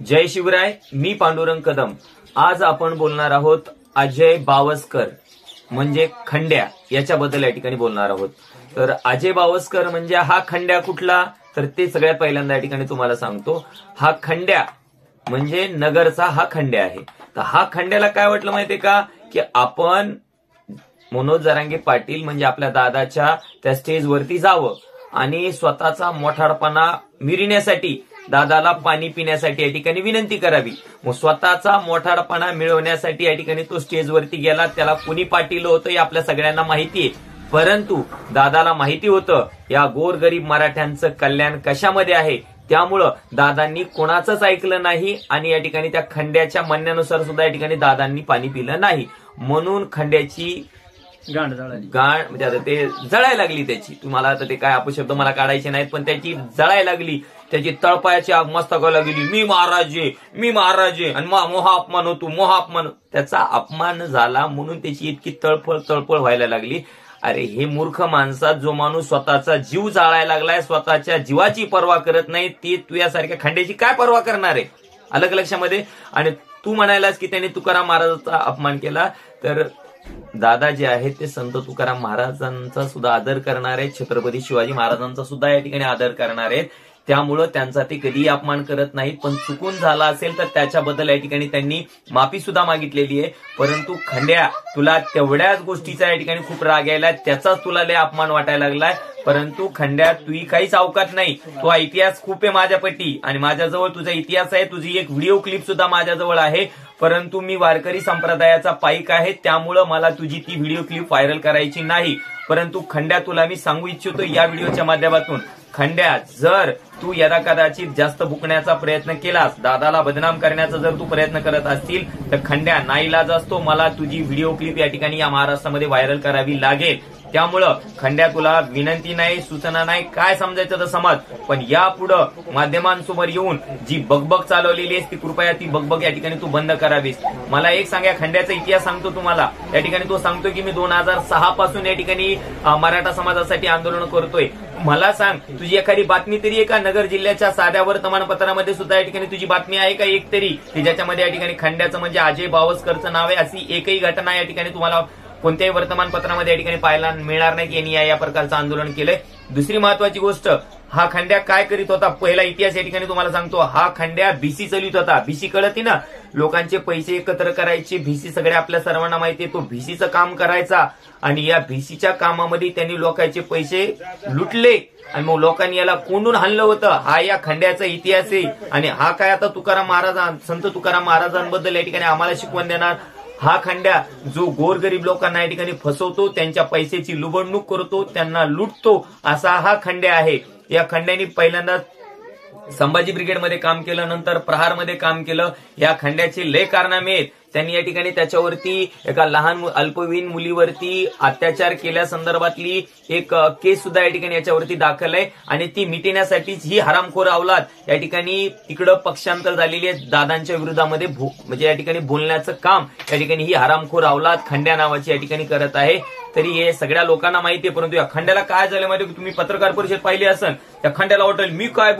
जय शिवराय. मी पांडुरंग कदम. आज आपण बोलणार आहोत अजय बावस्कर म्हणजे खंड्या याच्याबद्दल या ठिकाणी बोलणार आहोत. तर अजय बावस्कर म्हणजे हा खंड्या कुठला, तर ते सगळ्यात पहिल्यांदा या ठिकाणी तुम्हाला सांगतो. हा खंड्या म्हणजे नगरचा हा खंड्या आहे. तर हा खंड्याला काय वाटलं माहितीये का, की आपण मनोज जरांगे पाटील म्हणजे आपल्या दादाच्या त्या स्टेजवरती जावं आणि स्वतःचा मोठाडपणा मिरवण्यासाठी दादाला पाणी पिण्यासाठी या ठिकाणी विनंती करावी. मग स्वतःचा मोठाडपणा मिळवण्यासाठी या ठिकाणी तो स्टेजवरती गेला. त्याला कुणी पाठवलं होतं हे आपल्या सगळ्यांना माहिती आहे, परंतु दादाला माहिती होतं या गोरगरीब मराठ्यांचं कल्याण कशामध्ये आहे. त्यामुळं दादांनी कोणाचंच ऐकलं नाही आणि या ठिकाणी त्या खंड्याच्या म्हणण्यानुसार सुद्धा या ठिकाणी दादांनी पाणी पिलं नाही. म्हणून खंड्याची गाण म्हणजे आता ते जळायला लागली त्याची. तुम्हाला आता ते काय अपशब्द मला काढायचे नाहीत, पण त्याची जळायला लागली. त्याची तळपायाची आग मस्तकाला गेली. मी महाराज आहे आणि मोहा अपमान होतो, मोहा अपमान. त्याचा अपमान झाला म्हणून त्याची इतकी तळपळ व्हायला लागली. अरे हे मूर्ख माणसा, जो माणूस स्वतःचा जीव जाळायला लागलाय, स्वतःच्या जीवाची पर्वा करत नाही, ते तुझ्यासारख्या खंड्याची काय पर्वा करणार आहे. अलग लक्षामध्ये. आणि तू म्हणायलास की त्याने तुकाराम महाराजांचा अपमान केला, तर दादा जे आहेत ते संत तुकाराम महाराजांचा सुद्धा आदर करणार आहेत, छत्रपती शिवाजी महाराजांचा सुद्धा या ठिकाणी आदर करणार आहेत. त्यामुळं त्यांचा ते कधीही अपमान करत नाहीत. पण चुकून झाला असेल तर त्याच्याबद्दल या ठिकाणी त्यांनी माफी सुद्धा मागितलेली आहे. परंतु खंड्या, तुला तेवढ्याच गोष्टीचा या ठिकाणी खूप राग यायला, त्याचाच तुला लय अपमान वाटायला लागलाय. परंतु खंड्या, तुही काहीच अवकात नाही. तो इतिहास खूप आहे माझ्यापटी आणि माझ्याजवळ तुझा इतिहास आहे. तुझी एक व्हिडिओ क्लिप सुद्धा माझ्याजवळ आहे. परंतु मी वारकरी संप्रदायाचा पाईक आहे, त्यामुळं मला तुझी ती व्हिडिओ क्लिप व्हायरल करायची नाही. परंतु खंड्या, तुला मी सांगू इच्छितो या व्हिडिओच्या माध्यमातून, खंड्या, जर तू यदा कदाचित जास्त बुकण्याचा प्रयत्न केलास, दादाला बदनाम करण्याचा जर तू प्रयत्न करत असतील, तर खंड्या नाईलाज असतो, मला तुझी व्हिडिओ क्लिप या ठिकाणी या महाराष्ट्रामध्ये व्हायरल करावी लागेल. त्यामुळं खंड्या, तुला विनंती नाही, सूचना नाही, काय समजायचं तर समज, पण यापुढं माध्यमांसमोर येऊन जी बगबग चालवलेली आहे ती कृपया ती बगबग या ठिकाणी तू बंद करावीस. मला एक सांगा, खंड्याचा इतिहास सांगतो तुम्हाला. या ठिकाणी तो सांगतो की मी 2006 पासून या ठिकाणी मराठा समाजासाठी आंदोलन करतोय. मला सांग, तुझी एखादी बातमी तरी आहे का नगर जिल्ह्याच्या साध्या वर्तमानपत्रामध्ये सुद्धा या ठिकाणी तुझी बातमी आहे का एक तरी, की ज्याच्यामध्ये या ठिकाणी खंड्याचं म्हणजे अजय बावस्करचं नाव आहे अशी एकही घटना या ठिकाणी तुम्हाला कोणत्याही वर्तमानपत्रामध्ये या ठिकाणी पाहायला मिळणार नाही की यांनी या प्रकारचं आंदोलन केलंय. दुसरी महत्वाची गोष्ट, हा खंड्या काय करीत होता, पहिला इतिहास या ठिकाणी तुम्हाला सांगतो. हा खंड्या भिसी चलित होता. भिसी कळती ना, लोकांचे पैसे एकत्र करायचे. भिसी सगळ्या आपल्या सर्वांना माहिती आहे. तो भिसीचं काम करायचा आणि या भिसीच्या कामामध्ये त्यांनी लोकांचे पैसे लुटले आणि मग लोकांनी याला कोंडून हाणलं होतं. हा या खंड्याचा इतिहास आहे. आणि हा काय आता तुकाराम महाराज, संत तुकाराम महाराजांबद्दल या ठिकाणी आम्हाला शिकवण देणार. हा खंड्या जो गोरगरीब लोकांना या ठिकाणी फसवतो, त्यांच्या पैशाची लुबाडणूक करतो, त्यांना लुटतो, असा हा खंड्या आहे. या खंड्याने पहिल्यांदा संभाजी ब्रिगेडमध्ये काम केलं, नंतर प्रहारमध्ये काम केलं. या खंड्याचे लय कारनामे आहेत. त्यांनी या ठिकाणी त्याच्यावरती एका लहान अल्पवयीन मुलीवरती अत्याचार केल्या संदर्भातली एक केस सुद्धा या ठिकाणी याच्यावरती दाखल आहे आणि ती मिटवण्यासाठीच ही हरामखोर अवलाद या ठिकाणी तिकडं पक्षांतर झालेली आहे दादांच्या विरोधामध्ये, म्हणजे या ठिकाणी बोलण्याचं काम या ठिकाणी ही हरामखोर अवलाद खंड्या नावाची या ठिकाणी करत आहे. तरी हे सगळ्या लोकांना माहिती आहे. परंतु या खंड्याला काय झालं माहिती, तुम्ही पत्रकार परिषद पाहिली असेल, त्या खंड्याला वाटेल मी काय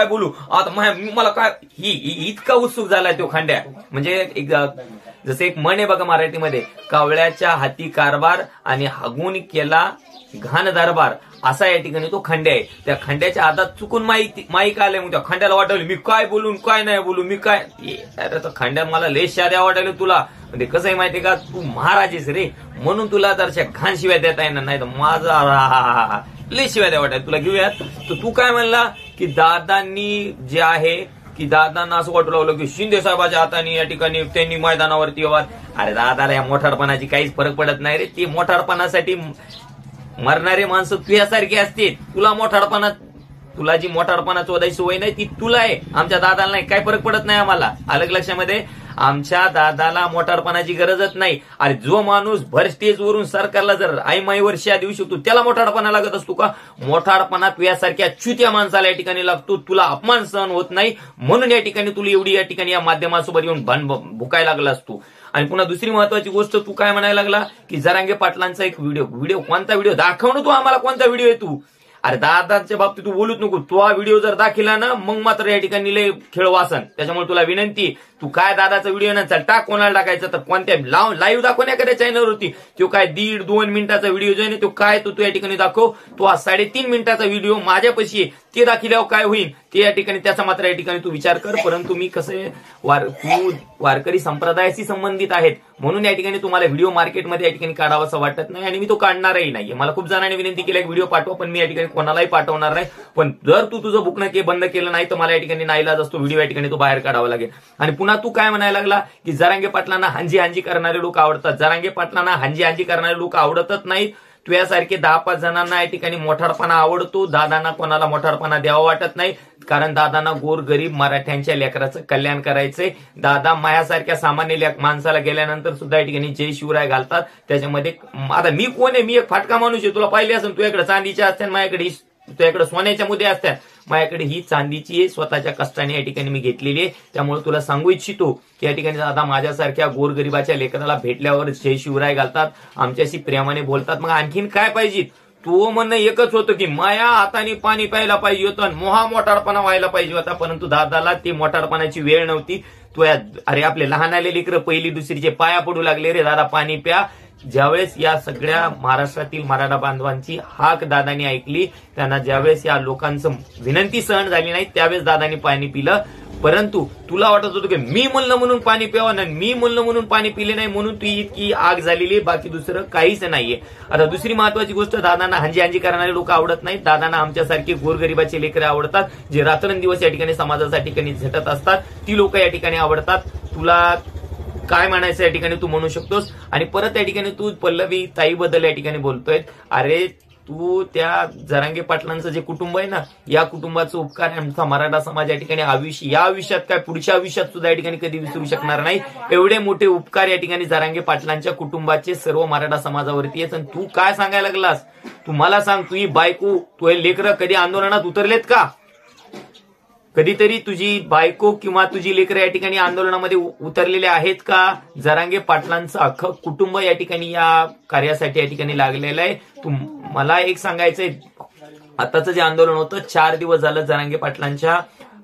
बोलू आता मला काय, ही इतका उत्सुक झालाय तो खंड्या. म्हणजे एक जसे एक म्हण आहे बघा मराठीमध्ये, कावळ्याच्या हाती कारभार आणि हागून केला घाण दरबार, असा या ठिकाणी तो खंड्या आहे. त्या खंड्याच्या हातात चुकून माईक आले, मग त्या खंड्याला वाटवलं मी काय बोलून काय नाही बोलू, मी काय. अरे तर खंड्या, मला लय शाद्या वाटायला तुला. म्हणजे कसं आहे माहितीये का, तू महाराजेस रे, म्हणून तुला जरशा घाण शिव्या देता येणार नाही तर माझा लय शिव्या द्या वाटायला तुला. घेऊयात. तर तू काय म्हणला की दादांनी जे आहे की दादांना असं वाटू लागलं की शिंदे साहेबाच्या हाताने या ठिकाणी त्यांनी मैदानावरती येवा. अरे दादाला या मोठारपणाची काहीच फरक पडत नाही रे. ती मोठारपणासाठी मरणारे माणसं तुझ्यासारखी असते. तुला जी मोठारपणा चोदायची सवय नाही ती तुला आहे, आमच्या दादाला नाही. काय फरक पडत नाही आम्हाला. अलग लक्षामध्ये, आमच्या दादाला मोठारपणाची गरजच नाही. अरे जो माणूस भर स्टेजवरून सरकारला जर आईमाईवर शिया देऊ शकतो त्याला मोठारपणा लागत असतो का. मोठारपणा तुझ्यासारख्या चुत्या माणसाला या ठिकाणी लागतो. तुला अपमान सहन होत नाही म्हणून या ठिकाणी तुला एवढी या ठिकाणी या माध्यमासोबत येऊन भुकायला लागला असतो. आणि पुन्हा दुसरी महत्वाची गोष्ट, तू काय म्हणायला लागला की जरांगे पाटलांचा एक व्हिडिओ कोणता व्हिडिओ दाखव ना तू आम्हाला, कोणता व्हिडिओ आहे तू. अरे दादाच्या बाबतीत तू बोलूच नको. तू हा व्हिडिओ जर दाखिला ना मग मात्र या ठिकाणी लय खेळ वासन. त्याच्यामुळे तुला विनंती, तू काय दादाचा व्हिडिओ ना चल टाक, कोणाला टाकायचं तर कोणत्या लाईव्ह दाखवण्या एखाद्या चॅनलवरती. तो काय 1.5-2 मिनिटाचा व्हिडिओ जो आहे ना तो काय तू या ठिकाणी दाखव. तो हा 3.5 मिनिटाचा व्हिडिओ माझ्यापाशी आहे, ते दाखिल्यावर काय होईल ते या ठिकाणी त्याचा मात्र या ठिकाणी तू विचार कर. परंतु मी कसं तू वारकरी संप्रदायाशी संबंधित आहेत म्हणून या ठिकाणी तुम्हाला व्हिडिओ मार्केटमध्ये या ठिकाणी काढावासा वाटत नाही आणि मी तो काढणारही नाहीये. मला खूप जणांनी विनंती केली व्हिडिओ पाठवा, पण मी या ठिकाणी कोणालाही पाठवणार नाही. पण जर तू तुझं बुकनं बंद केलं नाही तर मला या ठिकाणी नाईलाज असतो, व्हिडिओ या ठिकाणी तो बाहेर काढावा लागेल. आणि पुन्हा तू काय म्हणायला लागला की जरांगे पाटलांना हांजी हांजी करणारे लोक आवडतात. जरांगे पाटलांना हांजी हांजी करणारे लोक आवडतच नाहीत. तुझ्यासारखे 10-5 जणांना या ठिकाणी मोठाडपणा आवडतो. दादांना कोणाला मोठाडपणा द्यावा वाटत नाही, कारण दादांना गोरगरीब मराठ्यांच्या लेकराचं कल्याण करायचंय. दादा मायासारख्या सामान्य माणसाला गेल्यानंतर सुद्धा या ठिकाणी जय शिवराय घालतात. त्याच्यामध्ये आता मी कोण आहे, मी एक फाटका माणूस आहे. तुला पाहिले असेल तुझ्याकडे चांदीच्या असतात, माझ्याकडे तुझ्याकडे सोन्याच्या मुद्दे असतात. माझ्याकडे ही चांदीची आहे, स्वतःच्या कष्टाने या ठिकाणी मी घेतलेली आहे. त्यामुळे तुला सांगू इच्छितो की या ठिकाणी दादा माझ्यासारख्या गोरगरिबाच्या लेकराला भेटल्यावर जय शिवराय घालतात, आमच्याशी प्रेमाने बोलतात. मग आणखीन काय पाहिजे? तो म्हणणं एकच होतं की माया हाताने पाणी प्यायला पाहिजे होतं आणि मोहा मोठाडपणा व्हायला पाहिजे होता. परंतु दादाला ती मोठाडपणाची वेळ नव्हती. तो अरे आपले लहान आले लेकरं पहिली दुसरीचे पाया पडू लागले, रे दादा पाणी प्या. ज्यावेळेस या सगळ्या महाराष्ट्रातील मराठा बांधवांची हाक दादानी ऐकली, त्यांना ज्यावेळेस या लोकांचं विनंती सहन झाली नाही त्यावेळेस दादानी पाणी पिलं. परंतु तुला वाटत होतं की मी म्हणलं म्हणून पाणी प्यावं नाही, मी म्हणलं म्हणून पाणी पिले नाही म्हणून ती इतकी आग झालेली, बाकी दुसरं काहीच नाहीये. आता दुसरी महत्वाची गोष्ट, दादांना हांजी हांजी करणारे लोक आवडत नाहीत. दादांना आमच्यासारखे गोरगरिबाचे लेकरे आवडतात, जे रात्रंदिवस या ठिकाणी समाजाच्या ठिकाणी झटत असतात. ती लोक या ठिकाणी आवडतात. तुला काय म्हणायचं या ठिकाणी तू म्हणू शकतोस. आणि परत या ठिकाणी तू पल्लवी ताईबद्दल या ठिकाणी बोलतोय. अरे तू त्या जरांगे पाटलांचं जे कुटुंब आहे ना, या कुटुंबाचा उपकार आमचा मराठा समाज या ठिकाणी या आयुष्यात काय पुढच्या आयुष्यात सुद्धा या ठिकाणी कधी विसरू शकणार नाही. एवढे मोठे उपकार या ठिकाणी जरांगे पाटलांच्या कुटुंबाचे सर्व मराठा समाजावरती आहेत. आणि तू काय सांगायला लागलास? तू मला सांग, तुझी बायको तू लेकरं कधी आंदोलनात उतरलेत का? कधीतरी तुझी बायको किंवा तुझी लेकरं या ठिकाणी आंदोलनामध्ये उतरलेले आहेत का? जरांगे पाटलांचं अख्खं कुटुंब या ठिकाणी या कार्यासाठी या ठिकाणी लागलेलं आहे. मला एक सांगायचंय, आताचं जे आंदोलन होतं 4 दिवस झालं, जरांगे पाटलांच्या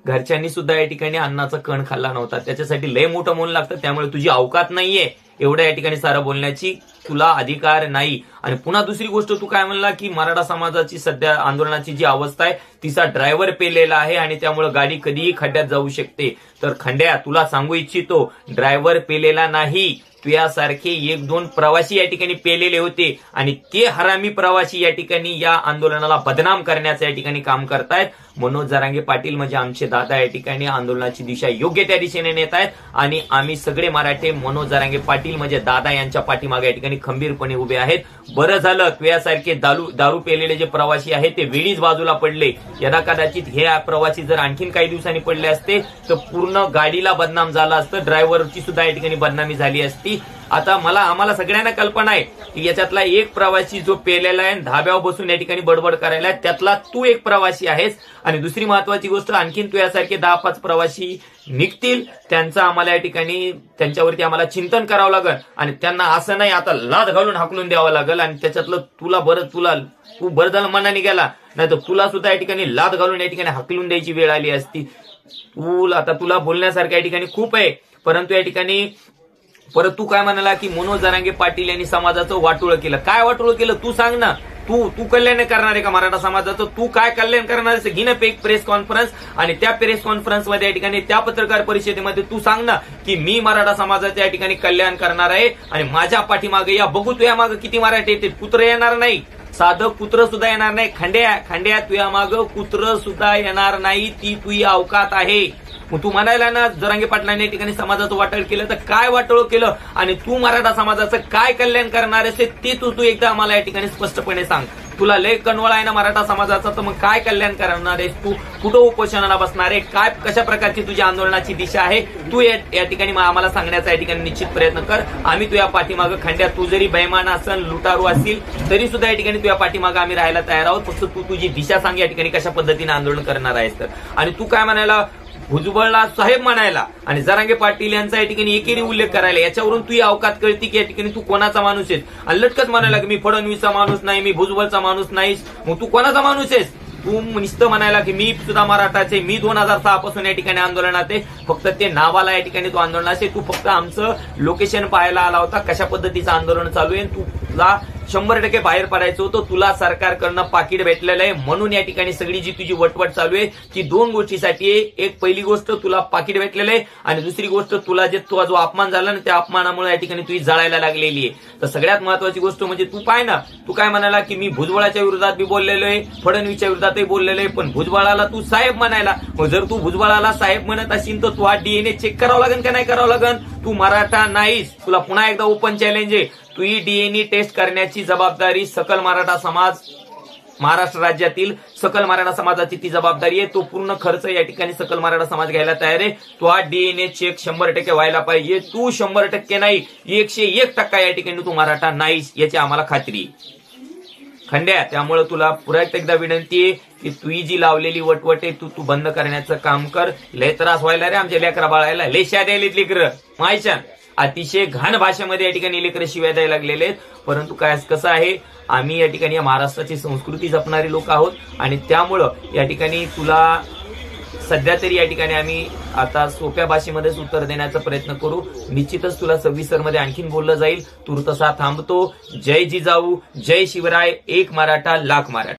घरच्यांनी सुद्धा या ठिकाणी अन्नाचा कण खाल्ला नव्हता. त्याच्यासाठी लय मोठं मौन लागतं. त्यामुळे तुझी अवकात नाहीये एवढ्या या ठिकाणी सारं बोलण्याची, तुला अधिकार नाही. आणि पुन्हा दुसरी गोष्ट, तू काय म्हणला की मराठा समाजाची सध्या आंदोलनाची जी अवस्था आहे तिचा ड्रायव्हर पेलेला आहे आणि त्यामुळे गाडी कधीही खड्ड्यात जाऊ शकते. तर खंड्या, तुला सांगू इच्छितो, ड्रायव्हर पेलेला नाही. तुझ्यासारखे 1-2 प्रवासी या ठिकाणी पेलेले होते आणि ते हरामी प्रवासी या ठिकाणी या आंदोलनाला बदनाम करण्याचं या ठिकाणी काम करतायत. मनोज जरांगे पाटील म्हणजे आमचे दादा या ठिकाणी आंदोलनाची दिशा योग्य त्या दिशेने नेत आहेत आणि आम्ही सगळे मराठे मनोज जरांगे पाटील म्हणजे दादा यांच्या पाठीमागे या ठिकाणी खंबीरपणे उभे आहेत. बरं झालं तुझ्यासारखे दारू पेलेले जे प्रवासी आहेत ते वेळीच बाजूला पडले. यदा कदाचित हे प्रवासी जर आणखीन काही दिवसांनी पडले असते तर पूर्ण गाडीला बदनाम झाला असतं, ड्रायव्हरची सुद्धा या ठिकाणी बदनामी झाली असती. आता आम्हाला सगळ्यांना कल्पना आहे की याच्यातला एक प्रवासी जो पेलेला आहे, धाब्यावर बसून या ठिकाणी बडबड करायला, त्यातला तू एक प्रवासी आहेस. आणि दुसरी महत्वाची गोष्ट, आणखीन तू यासारखे 10-5 प्रवासी निघतील, त्यांचं आम्हाला या ठिकाणी त्यांच्यावरती आम्हाला चिंतन करावं लागेल आणि त्यांना असं नाही आता लाद घालून हाकलून द्यावं लागेल. आणि त्याच्यातलं तू बरं झालं मनाने गेला, नाही तर तुला सुद्धा या ठिकाणी लाद घालून या ठिकाणी हाकलून द्यायची वेळ आली असती. तुला बोलण्यासारखं या ठिकाणी खूप आहे. परंतु या ठिकाणी परत तू काय म्हणाला की मनोज जरांगे पाटील यांनी समाजाचं वाटोळं केलं. काय वाटोळं केलं तू सांग ना. तू कल्याण करणार आहे का मराठा समाजाचं? तू काय कल्याण करणार आहे? घे ना एक प्रेस कॉन्फरन्स आणि त्या प्रेस कॉन्फरन्समध्ये या ठिकाणी त्या पत्रकार परिषदेमध्ये तू सांग ना की मी मराठा समाजाचं या ठिकाणी कल्याण करणार आहे आणि माझ्या पाठीमागे या, बघू तुझ्या मागे किती मराठे येते. कुत्र येणार नाही, साधं कुत्र सुद्धा येणार नाही. खंड्या तुझ्या मागं कुत्र सुद्धा येणार नाही. ती तुझी अवकात आहे. तू म्हणायला ना जरांगे पाटलांनी या ठिकाणी समाजाचं वाटोळ केलं, तर काय वाटोळ केलं आणि तू मराठा समाजाचं काय कल्याण करणार आहेस ते तू एकदा आम्हाला या ठिकाणी स्पष्टपणे सांग. तुला लय कणवळा आहे ना मराठा समाजाचा, तर मग काय कल्याण करणार आहेस तू? कुठं उपोषणाला बसणार आहे? काय कशा प्रकारची तुझी आंदोलनाची दिशा आहे? तू या ठिकाणी आम्हाला सांगण्याचा या ठिकाणी निश्चित प्रयत्न कर. आम्ही तुझ्या पाठीमागं खंड्या, तू जरी बेईमान असेल, लुटारू असतील तरी सुद्धा या ठिकाणी तुझ्या पाठीमागं आम्ही राहायला तयार आहोत. फक्त तू तुझी दिशा सांग या ठिकाणी कशा पद्धतीने आंदोलन करणार आहेस तर. आणि तू काय म्हणायला भुजबळला साहेब म्हणायला आणि जरांगे पाटील यांचा या ठिकाणी एकेरी उल्लेख करायला, याच्यावरून तू अवकात कळती की या ठिकाणी तू कोणाचा माणूस आहेस. आणि लटकत म्हणायला की मी फडणवीसचा माणूस नाही, मी भुजबळचा माणूस नाहीस, मग तू कोणाचा माणूस आहेस. तू नुसतं म्हणायला की मी सुद्धा मराठाचे, मी 2006 पासून या ठिकाणी आंदोलनात आहे, फक्त ते नावाला या ठिकाणी तू आंदोलनात आहे. तू फक्त आमचं लोकेशन पाहायला आला होता, कशा पद्धतीचं आंदोलन चालू आहे. तुला 100% बाहेर पडायचं होतं, तुला सरकारकडनं पाकिट भेटलेलं आहे, म्हणून या ठिकाणी सगळी जी तुझी वटवट चालू आहे ती दोन गोष्टीसाठी आहे. एक पहिली गोष्ट तुला पाकिट भेटलेलं आहे आणि दुसरी गोष्ट तुला तुझा जो अपमान झाला ना त्या अपमानामुळे या ठिकाणी तुझी जळायला लागलेली आहे. तर सगळ्यात महत्वाची गोष्ट म्हणजे तू पाय ना, तू काय म्हणाला की मी भुजबळाच्या विरोधात बी बोललेलो आहे, फडणवीसच्या विरोधातही बोललेलो आहे, पण भुजबळाला तू साहेब म्हणायला. मग जर तू भुजबळाला साहेब म्हणत असेल तर तू हा डीएनए चेक करावं लागेल का नाही करावं लागेल. तू मराठा नाहीस, तुला पुन्हा एकदा ओपन चॅलेंज आहे. तू ही डीएनए टेस्ट करण्याची जबाबदारी सकल मराठा समाज, महाराष्ट्र राज्यातील सकल मराठा समाजाची ती जबाबदारी आहे. तो पूर्ण खर्च या ठिकाणी सकल मराठा समाज घ्यायला तयार आहे. तो हा डीएनए चेक 100% व्हायला पाहिजे. तू 100% नाही, 101% या ठिकाणी तू मराठा नाहीस याची आम्हाला खात्री आहे खंड्या. त्यामुळे तुला पुन्हा एकदा विनंती आहे की तुझी जी लावलेली वटवट आहे तू बंद करण्याचं काम कर. लय त्रास व्हायला रे आमच्या लेकरा बाळायला, लय शिव्या द्यायला लेकरं माहिती, अतिशय घाण भाषेमध्ये या ठिकाणी लेकरं शिव्या द्यायला लागलेले आहेत. परंतु काय कसं आहे, आम्ही या ठिकाणी या महाराष्ट्राची संस्कृती जपणारी लोक आहोत आणि त्यामुळं या ठिकाणी तुला सध्या तरी या ठिकाणी आम्ही आता सोप्या भाषेमध्येच उत्तर देण्याचा प्रयत्न करू. निश्चितच तुला सविस्तरमध्ये आणखीन बोललं जाईल. तू तसा थांबतो. जय जिजाऊ, जय शिवराय, एक मराठा लाख मराठा.